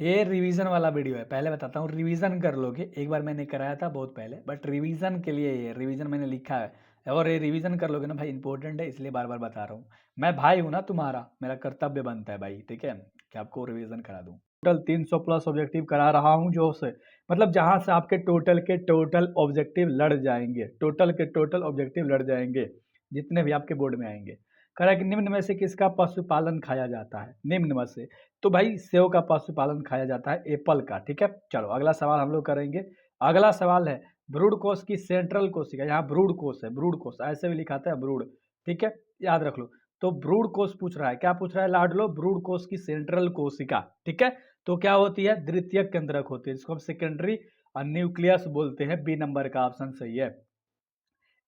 ये रिवीजन वाला वीडियो है, पहले बताता हूँ, रिवीजन कर लोगे। एक बार मैंने कराया था बहुत पहले, बट रिवीजन के लिए ये रिवीजन मैंने लिखा है, और ये रिवीजन कर लोगे ना भाई, इंपॉर्टेंट है, इसलिए बार बार बता रहा हूँ। मैं भाई हूँ ना तुम्हारा, मेरा कर्तव्य बनता है भाई, ठीक है, कि आपको रिवीजन करा दूँ। टोटल 300 प्लस ऑब्जेक्टिव करा रहा हूँ, जो से मतलब जहाँ से आपके टोटल के टोटल ऑब्जेक्टिव लड़ जाएंगे, टोटल के टोटल ऑब्जेक्टिव लड़ जाएंगे, जितने भी आपके बोर्ड में आएंगे। कह रहा है कि निम्न में से किसका पशुपालन खाया जाता है, निम्न में से, तो भाई सेव का पशुपालन खाया जाता है, एप्पल का, ठीक है। चलो अगला सवाल हम लोग करेंगे। अगला सवाल है ब्रूड कोश की सेंट्रल कोशिका, यहाँ ब्रूड कोश है, ब्रूड कोश ऐसे भी लिखाता है ब्रूड, ठीक है, याद रख लो। तो ब्रूड कोश पूछ रहा है, क्या पूछ रहा है लाडलो, ब्रूड कोश की सेंट्रल कोशिका, ठीक है। तो क्या होती है, द्वितीयक केंद्रक होती है, जिसको हम सेकेंडरी न्यूक्लियस बोलते हैं। बी नंबर का ऑप्शन सही है।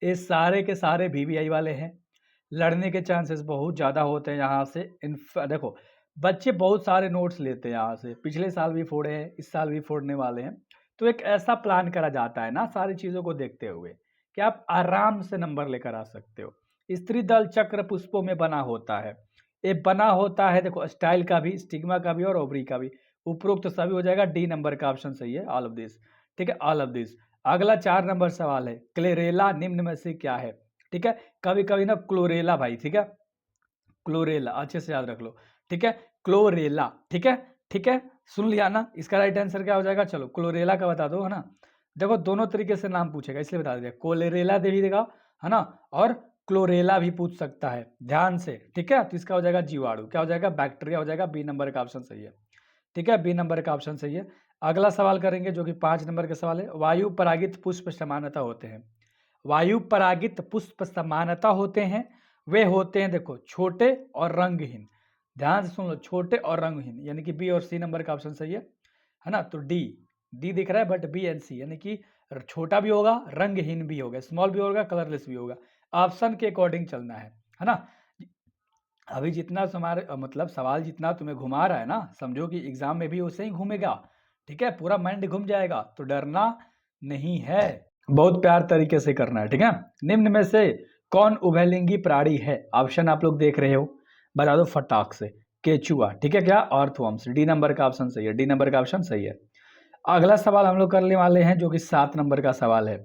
ये सारे के सारे वीवीआई वाले हैं, लड़ने के चांसेस बहुत ज़्यादा होते हैं यहाँ से। देखो बच्चे बहुत सारे नोट्स लेते हैं यहाँ से, पिछले साल भी फोड़े हैं, इस साल भी फोड़ने वाले हैं। तो एक ऐसा प्लान करा जाता है ना सारी चीज़ों को देखते हुए, कि आप आराम से नंबर लेकर आ सकते हो। स्त्री दल चक्र पुष्पों में बना होता है, ये बना होता है, देखो स्टाइल का भी, स्टिग्मा का भी और ओवरी का भी। उपरोक्त सभी हो जाएगा, डी नंबर का ऑप्शन सही है, ऑल ऑफ दिस, ठीक है, ऑल ऑफ दिस। अगला 4 नंबर सवाल है, क्लेरेला निम्न में से क्या है, ठीक है। कभी कभी ना क्लोरेला भाई, ठीक है, क्लोरेला अच्छे से याद रख लो, ठीक है, क्लोरेला, ठीक है, ठीक है, सुन लिया ना। इसका राइट आंसर क्या हो जाएगा, चलो क्लोरेला का बता दो, है ना। देखो दोनों तरीके से नाम पूछेगा, इसलिए बता दिया, कोलेरेला दे भी देगा, है ना, और क्लोरेला भी पूछ सकता है, ध्यान से, ठीक है। तो इसका हो जाएगा जीवाणु, क्या हो जाएगा, बैक्टीरिया हो जाएगा। बी नंबर का ऑप्शन सही है, ठीक है, बी नंबर का ऑप्शन सही है। अगला सवाल करेंगे जो कि 5 नंबर का सवाल है, वायु परागित पुष्प समानता होते हैं, वायु परागित पुष्प समानता होते हैं, वे होते हैं देखो छोटे और रंगहीन, ध्यान से सुन लो, छोटे और रंगहीन, यानी कि बी और सी नंबर का ऑप्शन सही है ना। तो डी, डी दिख रहा है, बट बी एंड सी, यानी कि छोटा भी होगा, रंगहीन भी होगा, स्मॉल भी होगा, कलरलेस भी होगा, ऑप्शन के अकॉर्डिंग चलना है ना। अभी जितना तुम्हारे मतलब सवाल जितना तुम्हें घुमा रहा है ना, समझो कि एग्जाम में भी उसे ही घूमेगा, ठीक है, पूरा माइंड घूम जाएगा, तो डरना नहीं है, बहुत प्यार तरीके से करना है, ठीक है। निम्न में से कौन उभयलिंगी प्राणी है, ऑप्शन आप लोग देख रहे हो, बता दो फटाक से, केचुआ, ठीक है, क्या अर्थवर्म्स, डी नंबर का ऑप्शन सही है, डी नंबर का ऑप्शन सही है। अगला सवाल हम लोग करने वाले हैं जो कि 7 नंबर का सवाल है,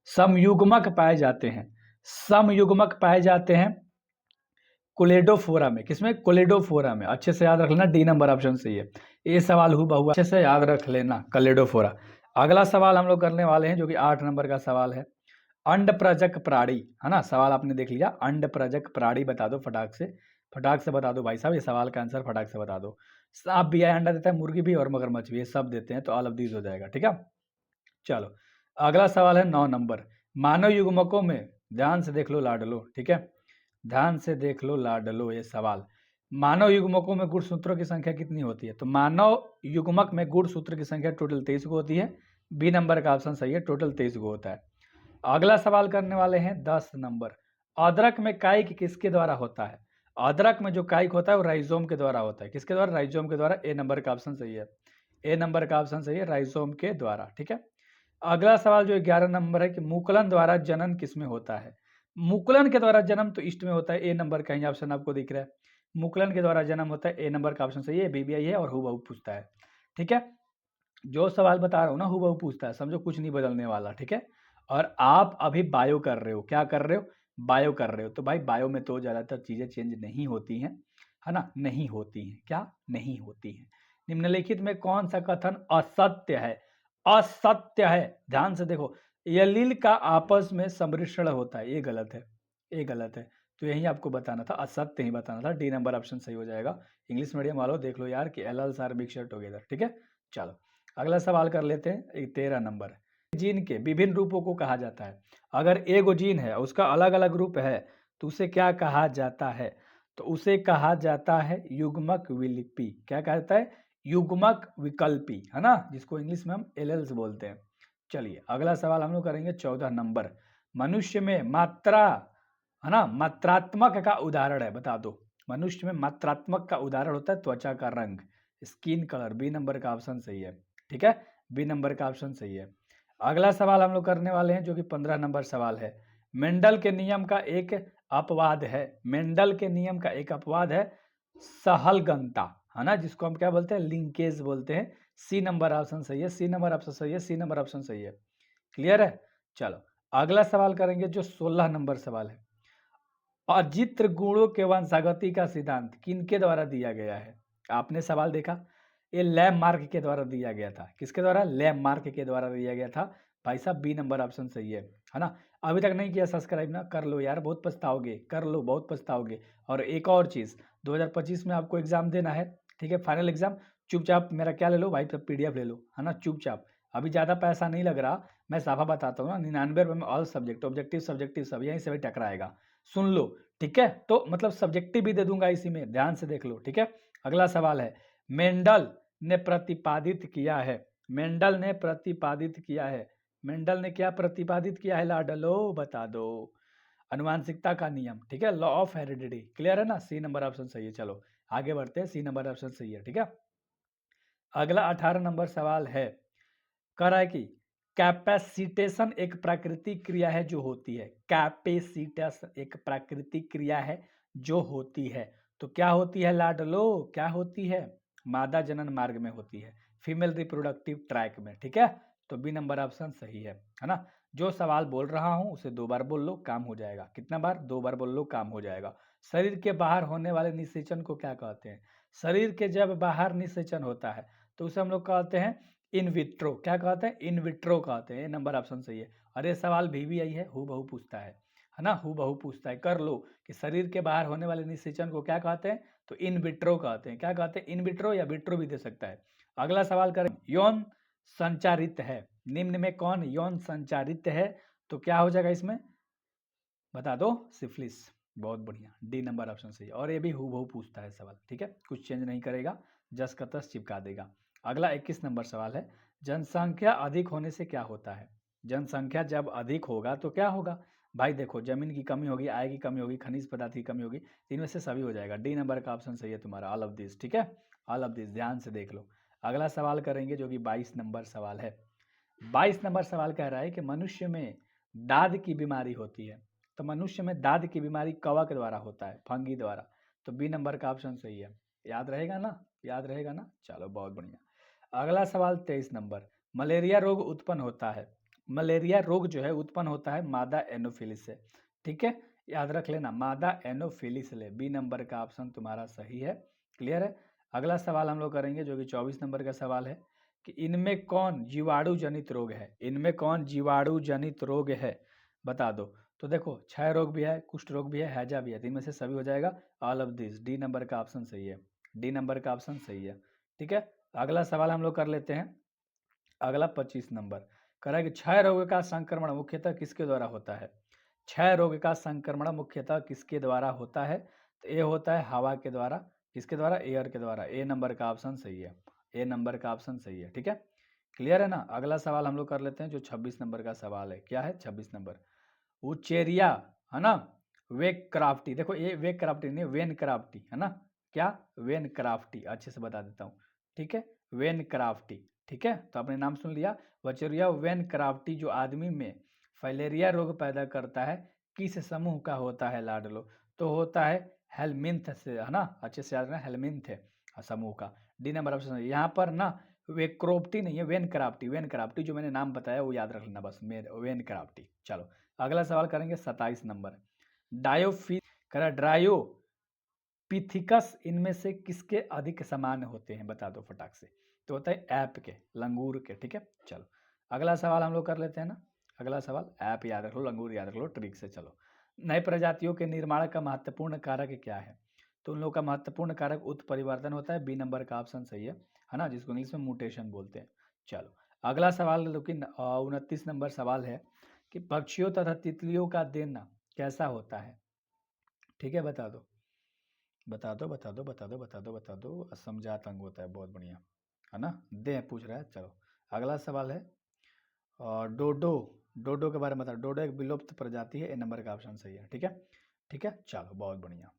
समयुग्मक पाए जाते हैं, समयुग्मक पाए जाते हैं कोलेडोफोरा में, किसमें, कोलेडोफोरा में, अच्छे से याद रख लेना, डी नंबर ऑप्शन सही है। ये सवाल हुबहू अच्छे से याद रख लेना, कोलेडोफोरा। अगला सवाल हम लोग करने वाले हैं जो कि 8 नंबर का सवाल है, अंड प्रजक प्राणी, है ना, सवाल आपने देख लिया, अंड प्रजक प्राणी बता दो फटाक से, फटाक से बता दो भाई साहब, ये सवाल का आंसर फटाक से बता दो। सांप भी है, अंडा देता है, मुर्गी भी और मगरमच्छ भी, ये सब देते हैं, तो ऑल ऑफ दीज हो जाएगा, ठीक है। चलो अगला सवाल है 9 नंबर, मानव युग्मकों में, ध्यान से देख लो लाडलो, ठीक है, ध्यान से देख लो लाडलो, ये सवाल, मानव युग्मकों में गुणसूत्रों की संख्या कितनी होती है, तो मानव युग्मक में गुणसूत्र की संख्या टोटल 23 को होती है, बी नंबर का ऑप्शन सही है, टोटल 23 को होता है। अगला सवाल करने वाले हैं 10 नंबर, अदरक में काइक किसके द्वारा होता है, अदरक में जो काइक होता है वो राइजोम के द्वारा होता है, किसके द्वारा, राइजोम के द्वारा, ए नंबर का ऑप्शन सही है, ए नंबर का ऑप्शन सही है, राइजोम के द्वारा, ठीक है। अगला सवाल जो 11 नंबर है कि मुकुलन द्वारा जनन किसमें होता है, मुकुलन के द्वारा जन्म तो ईस्ट में होता है, ए नंबर का ही ऑप्शन आपको दिख रहा है, मुकुलन के द्वारा जन्म होता है, ए नंबर का ऑप्शन सही है, बीबीआई है और हुबहू पूछता है, ठीक है। जो सवाल बता रहा हूँ ना हुबहू पूछता है, समझो कुछ नहीं बदलने वाला, ठीक है। और आप अभी बायो कर रहे हो, क्या कर रहे हो, बायो कर रहे हो, तो भाई बायो में तो ज़्यादातर चीज़ें चेंज नहीं होती हैं, है ना, नहीं होती हैं, क्या नहीं होती हैं। निम्नलिखित में कौन सा कथन असत्य है, असत्य है, ध्यान से देखो, एलील का आपस में सम्मिश्रण होता है, ये गलत है, ये गलत है, तो यही आपको बताना था, असत्य ही बताना था, डी नंबर ऑप्शन सही हो जाएगा। इंग्लिश मीडियम वालों देख लो यार कि एल आर मिक्सर टुगेदर, ठीक है। चलो अगला सवाल कर लेते हैं, 13 नंबर, जीन के विभिन्न रूपों को कहा जाता है, अगर एगो जीन है उसका अलग अलग रूप है तो उसे क्या कहा जाता है, तो उसे कहा जाता है युग्मक विलिपी, क्या कहा जाता है, युग्मक विकल्पी, है ना, जिसको इंग्लिश में हम एलेल्स बोलते हैं। चलिए अगला सवाल हम लोग करेंगे 14 नंबर, मनुष्य में मात्रा, है ना, मात्रात्मक का उदाहरण है, बता दो, मनुष्य में मात्रात्मक का उदाहरण होता है त्वचा का रंग, स्किन कलर, बी नंबर का ऑप्शन सही है, ठीक है, बी नंबर का ऑप्शन सही है। अगला सवाल हम लोग करने वाले हैं जो कि 15 नंबर सवाल है, मेंडल के नियम का एक अपवाद है, मेंडल के नियम का एक अपवाद है सहलगनता, है ना, जिसको हम क्या बोलते हैं, लिंकेज बोलते हैं। सी नंबर ऑप्शन सही है, सी नंबर ऑप्शन सही है, सी नंबर ऑप्शन सही है। क्लियर है। चलो अगला सवाल करेंगे जो 16 नंबर सवाल है। अजित्र गुणों के वंशागति का सिद्धांत किनके द्वारा दिया गया है। आपने सवाल देखा, ये लैमार्क के द्वारा दिया गया था। किसके द्वारा, लैमार्क के द्वारा दिया गया था। भाई साहब बी नंबर ऑप्शन सही है ना। अभी तक नहीं किया सब्सक्राइब ना, कर लो यार, बहुत पछताओगे, कर लो, बहुत पछताओगे। और एक और चीज, 2025 में आपको एग्जाम देना है, ठीक है, फाइनल एग्जाम। चुपचाप मेरा क्या ले लो भाई, PDF ले लो, है ना, चुपचाप। अभी ज्यादा पैसा नहीं लग रहा, मैं साफा बताता हूँ ना, 99 में ऑल सब्जेक्ट, ऑब्जेक्टिव सब्जेक्टिव सब यहीं से भी टकराएगा। सुन लो, ठीक है, तो मतलब सब्जेक्टिव भी दे दूंगा इसी में, ध्यान से देख लो, ठीक है। अगला सवाल है, मेंडल ने प्रतिपादित किया है, मेंडल ने प्रतिपादित किया है, मेंडल ने क्या प्रतिपादित किया है लाडलो, बता दो। अनुवांशिकता का नियम, ठीक है, लॉ ऑफ हेरिडिटी। क्लियर है ना, सी नंबर ऑप्शन सही है। चलो आगे बढ़ते हैं, सी नंबर ऑप्शन सही है, ठीक है। अगला 18 नंबर सवाल है, कह रहा है कि कैपेसिटेशन एक प्राकृतिक क्रिया है जो होती है। कैपेसिटस एक प्राकृतिक क्रिया है जो होती है, तो क्या होती है लाडलो, क्या होती है, मादा जनन मार्ग में होती है, फीमेल रिप्रोडक्टिव ट्रैक में, ठीक है। तो बी नंबर ऑप्शन सही है ना। जो सवाल बोल रहा हूं उसे 2 बार बोल लो, काम हो जाएगा। कितना बार, 2 बार बोल लो, काम हो जाएगा। शरीर के बाहर होने वाले निषेचन को क्या कहते हैं। शरीर के जब बाहर निषेचन होता है तो उसे हम लोग कहते हैं इन विट्रो। क्या कहते हैं, इन विट्रो कहते हैं। नंबर ऑप्शन सही है। और ये सवाल VVI है, हु बहु पूछता है ना, हु बहु पूछता है। कर लो कि शरीर के बाहर होने वाले निषेचन को क्या कहते हैं, तो इन विट्रो कहते हैं। क्या कहते हैं, इन विट्रो या विट्रो भी दे सकता है। अगला सवाल करें, यौन संचारित है, निम्न में कौन यौन संचारित है, तो क्या हो जाएगा इसमें, बता दो, सिफिलिस। बहुत बढ़िया, डी नंबर ऑप्शन सही है। और ये भी हु बहु पूछता है सवाल, ठीक है, कुछ चेंज नहीं करेगा, जस का तस चिपका देगा। अगला 21 नंबर सवाल है, जनसंख्या अधिक होने से क्या होता है। जनसंख्या जब अधिक होगा तो क्या होगा। भाई देखो, जमीन की कमी होगी, आय की कमी होगी, खनिज पदार्थ की कमी होगी, इनमें से सभी हो जाएगा। डी नंबर का ऑप्शन सही है तुम्हारा, ऑल ऑफ दिस, ठीक है, ऑल ऑफ दिस, ध्यान से देख लो। अगला सवाल करेंगे जो कि 22 नंबर सवाल है। 22 नंबर सवाल कह रहा है कि मनुष्य में दाद की बीमारी होती है, तो मनुष्य में दाद की बीमारी कवक द्वारा होता है, फंगी द्वारा। तो बी नंबर का ऑप्शन सही है। याद रहेगा ना, याद रहेगा ना, चलो बहुत बढ़िया। अगला सवाल 23 नंबर, मलेरिया रोग उत्पन्न होता है, मलेरिया रोग जो है उत्पन्न होता है मादा एनोफिलिस से, ठीक है, याद रख लेना, मादा एनोफिलिस ले। बी नंबर का ऑप्शन तुम्हारा सही है। क्लियर है। अगला सवाल हम लोग करेंगे जो कि 24 नंबर का सवाल है कि इनमें कौन जीवाणु जनित रोग है, इनमें कौन जीवाणु जनित रोग है, बता दो। तो देखो, क्षय रोग भी है, कुष्ठ रोग भी है, हैजा भी है, तो इनमें से सभी हो जाएगा, all of this. D number का ऑप्शन सही है, डी नंबर का ऑप्शन सही है, ठीक है। अगला सवाल हम लोग कर लेते हैं, अगला 25 नंबर, कह रहा है कि क्षय रोग का संक्रमण मुख्यतः किसके द्वारा होता है। क्षय रोग का संक्रमण मुख्यतः किसके द्वारा होता है, तो ये होता है हवा के द्वारा। किसके द्वारा, एयर के द्वारा। ए नंबर का ऑप्शन सही है, ए नंबर का ऑप्शन सही है, ठीक है। क्लियर है ना। अगला सवाल हम लोग कर लेते हैं जो 26 नंबर का सवाल है। क्या है 26 नंबर, उचेरिया, है ना, वेक क्राफ्टी। देखो ये वेक क्राफ्टी नहीं, वेन क्राफ्टी, है ना, क्या, वेन क्राफ्टी, अच्छे से बता देता हूँ, ठीक है, वेन क्राफ्टी, ठीक है। तो आपने नाम सुन लिया, वचेरिया वेन क्राफ्टी, जो आदमी में फाइलेरिया रोग पैदा करता है, किस समूह का होता है लाडलो, तो होता है हेलमिंथ से, है ना, अच्छे से याद रखना, हेलमिंथ है समूह का। डी नंबर ऑप्शन है यहाँ पर ना, वेक्रोप्टी नहीं है, वेन क्राफ्टी, वेन क्राफ्टी जो मैंने नाम बताया वो याद रख लेना बस, वेन क्राफ्टी। चलो अगला सवाल करेंगे 27 नंबर, डायोफी करा ड्रायोपिथिकस इनमें से किसके अधिक समान होते हैं, बता दो फटाक से। तो होता है ऐप के, लंगूर के, ठीक है। चलो अगला सवाल हम लोग कर लेते हैं ना। अगला सवाल, ऐप याद रख लो, लंगूर याद रख लो, ट्रिक से। चलो, नए प्रजातियों के निर्माण का महत्वपूर्ण कारक क्या है, तो उन लोगों का महत्वपूर्ण कारक उत्परिवर्तन होता है। बी नंबर का ऑप्शन सही है ना, जिसको इंग्लिश में म्यूटेशन बोलते हैं। चलो अगला सवाल, लेकिन 29 नंबर सवाल है कि पक्षियों तथा तितलियों का दिन कैसा होता है, ठीक है, बता दो, बता दो, बता दो, बता दो, बता दो, बता दो, असमझात अंग होता है, बहुत बढ़िया, है ना, दे पूछ रहा है। चलो अगला सवाल है, डोडो, डोडो के बारे में बता। डोडो एक विलुप्त प्रजाति है, ए नंबर का ऑप्शन सही है, ठीक है, ठीक है, चलो बहुत बढ़िया।